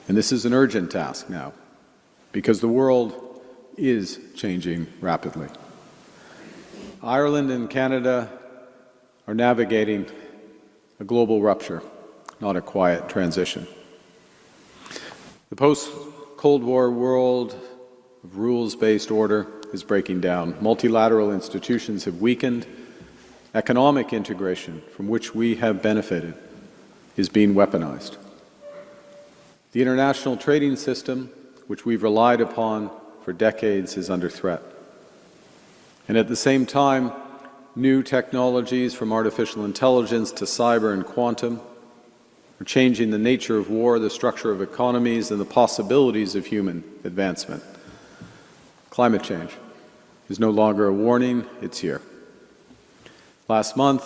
And this is an urgent task now, because the world is changing rapidly. Ireland and Canada are navigating a global rupture, not a quiet transition. The post-Cold War world of rules-based order is breaking down. Multilateral institutions have weakened. Economic integration, from which we have benefited, is being weaponized. The international trading system, which we've relied upon for decades, is under threat. And at the same time, new technologies from artificial intelligence to cyber and quantum are changing the nature of war, the structure of economies, and the possibilities of human advancement. Climate change is no longer a warning, it's here. Last month,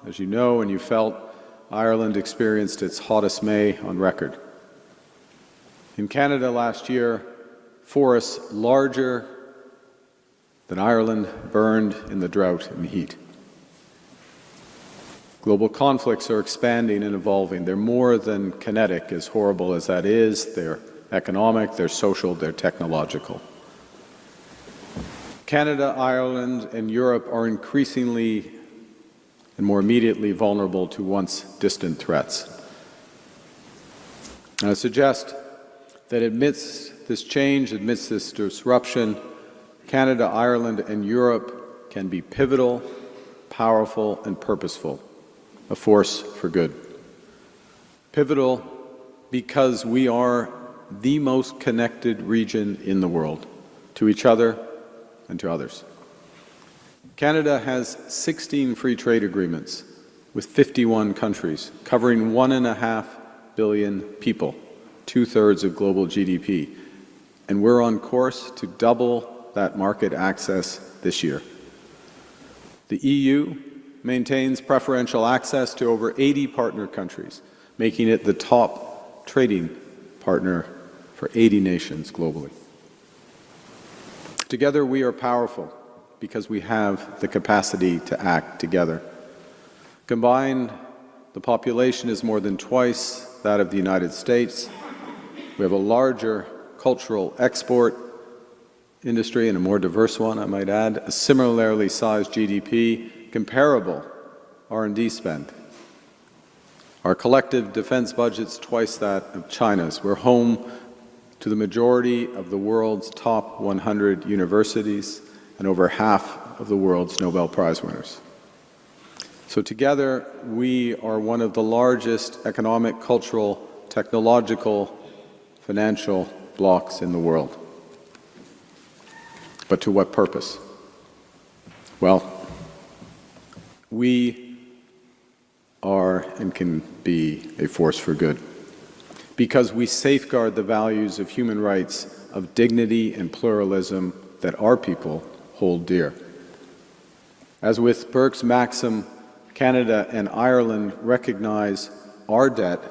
as you know and you felt, Ireland experienced its hottest May on record. In Canada last year, forests larger than Ireland burned in the drought and heat. Global conflicts are expanding and evolving. They're more than kinetic, as horrible as that is. They're economic, they're social, they're technological. Canada, Ireland, and Europe are increasingly and more immediately vulnerable to once distant threats. And I suggest that amidst this change, amidst this disruption, Canada, Ireland, and Europe can be pivotal, powerful, and purposeful, a force for good. Pivotal because we are the most connected region in the world, to each other and to others. Canada has 16 free trade agreements with 51 countries, covering 1.5 billion people, 2/3 of global GDP, and we're on course to double that market access this year. The EU maintains preferential access to over 80 partner countries, making it the top trading partner for 80 nations globally. Together we are powerful because we have the capacity to act together. Combined, the population is more than twice that of the United States. We have a larger cultural export industry and a more diverse one, I might add, a similarly sized GDP, comparable R&D spend. Our collective defense budget's twice that of China's. We're home to the majority of the world's top 100 universities and over half of the world's Nobel Prize winners. So together, we are one of the largest economic, cultural, technological, financial blocs in the world. But to what purpose? Well, we are and can be a force for good because we safeguard the values of human rights, of dignity and pluralism that our people hold dear. As with Burke's maxim, Canada and Ireland recognize our debt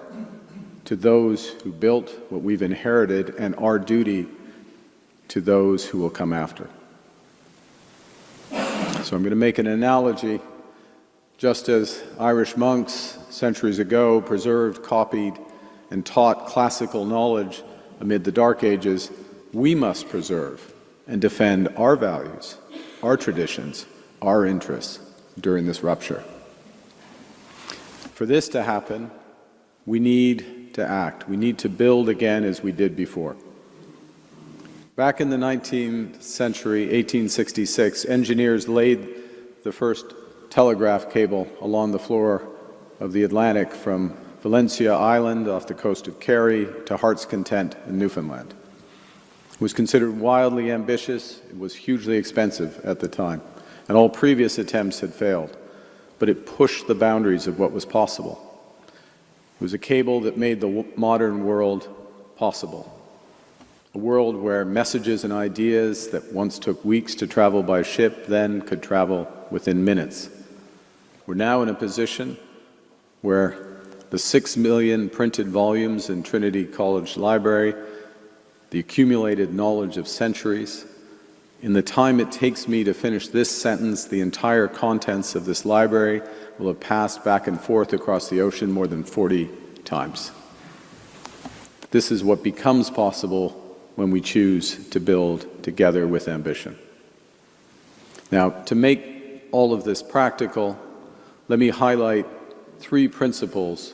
to those who built what we've inherited and our duty to those who will come after. So I'm going to make an analogy. Just as Irish monks centuries ago preserved, copied, and taught classical knowledge amid the Dark Ages, we must preserve and defend our values, our traditions, our interests during this rupture. For this to happen, we need to act. We need to build again as we did before. Back in the 19th century, 1866, engineers laid the first telegraph cable along the floor of the Atlantic from Valencia Island off the coast of Kerry to Heart's Content in Newfoundland. It was considered wildly ambitious, it was hugely expensive at the time, and all previous attempts had failed, but it pushed the boundaries of what was possible. It was a cable that made the modern world possible. A world where messages and ideas that once took weeks to travel by ship then could travel within minutes. We're now in a position where the 6 million printed volumes in Trinity College Library, the accumulated knowledge of centuries, in the time it takes me to finish this sentence, the entire contents of this library will have passed back and forth across the ocean more than 40 times. This is what becomes possible when we choose to build together with ambition. Now, to make all of this practical, let me highlight 3 principles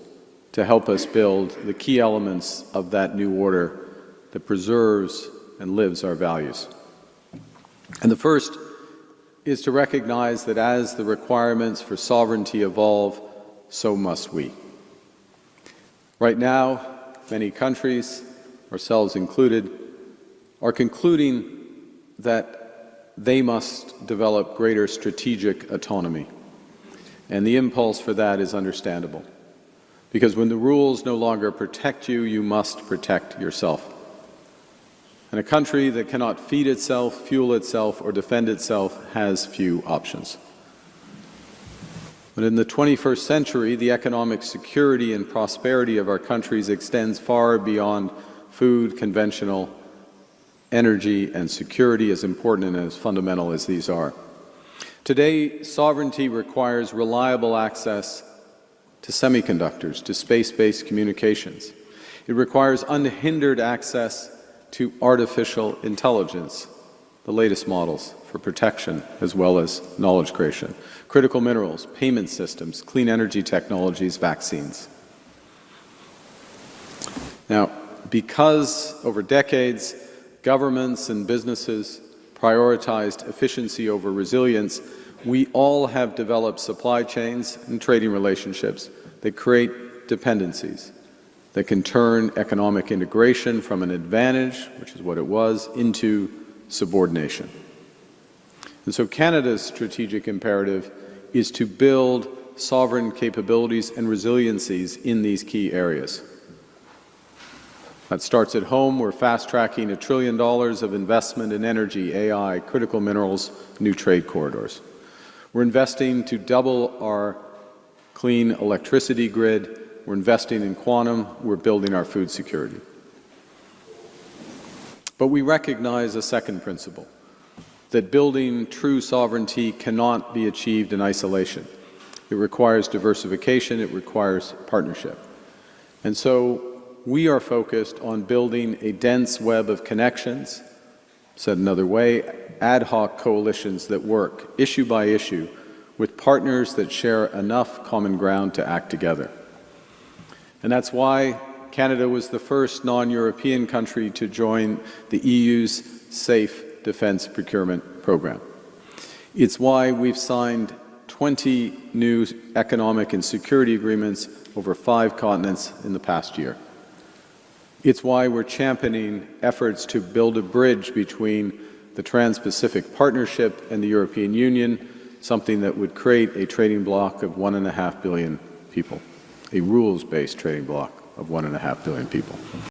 to help us build the key elements of that new order that preserves and lives our values. And the first is to recognize that as the requirements for sovereignty evolve, so must we. Right now, many countries, ourselves included, are concluding that they must develop greater strategic autonomy. And the impulse for that is understandable. Because when the rules no longer protect you, you must protect yourself. And a country that cannot feed itself, fuel itself, or defend itself has few options. But in the 21st century, the economic security and prosperity of our countries extends far beyond food, conventional energy, and security, as important and as fundamental as these are. Today, sovereignty requires reliable access to semiconductors, to space-based communications. It requires unhindered access to artificial intelligence, the latest models for protection as well as knowledge creation, critical minerals, payment systems, clean energy technologies, vaccines. Now, because over decades, governments and businesses prioritized efficiency over resilience, we all have developed supply chains and trading relationships that create dependencies that can turn economic integration from an advantage, which is what it was, into subordination. And so Canada's strategic imperative is to build sovereign capabilities and resiliencies in these key areas. That starts at home. We're fast-tracking $1 trillion of investment in energy, AI, critical minerals, new trade corridors. We're investing to double our clean electricity grid. We're investing in quantum. We're building our food security. But we recognize a second principle, that building true sovereignty cannot be achieved in isolation. It requires diversification. It requires partnership. And so we are focused on building a dense web of connections, said another way, ad hoc coalitions that work issue by issue with partners that share enough common ground to act together. And that's why Canada was the first non-European country to join the EU's Safe Defence Procurement Program. It's why we've signed 20 new economic and security agreements over 5 continents in the past year. It's why we're championing efforts to build a bridge between the Trans-Pacific Partnership and the European Union, something that would create a trading bloc of 1.5 billion people, a rules-based trading bloc of 1.5 billion people.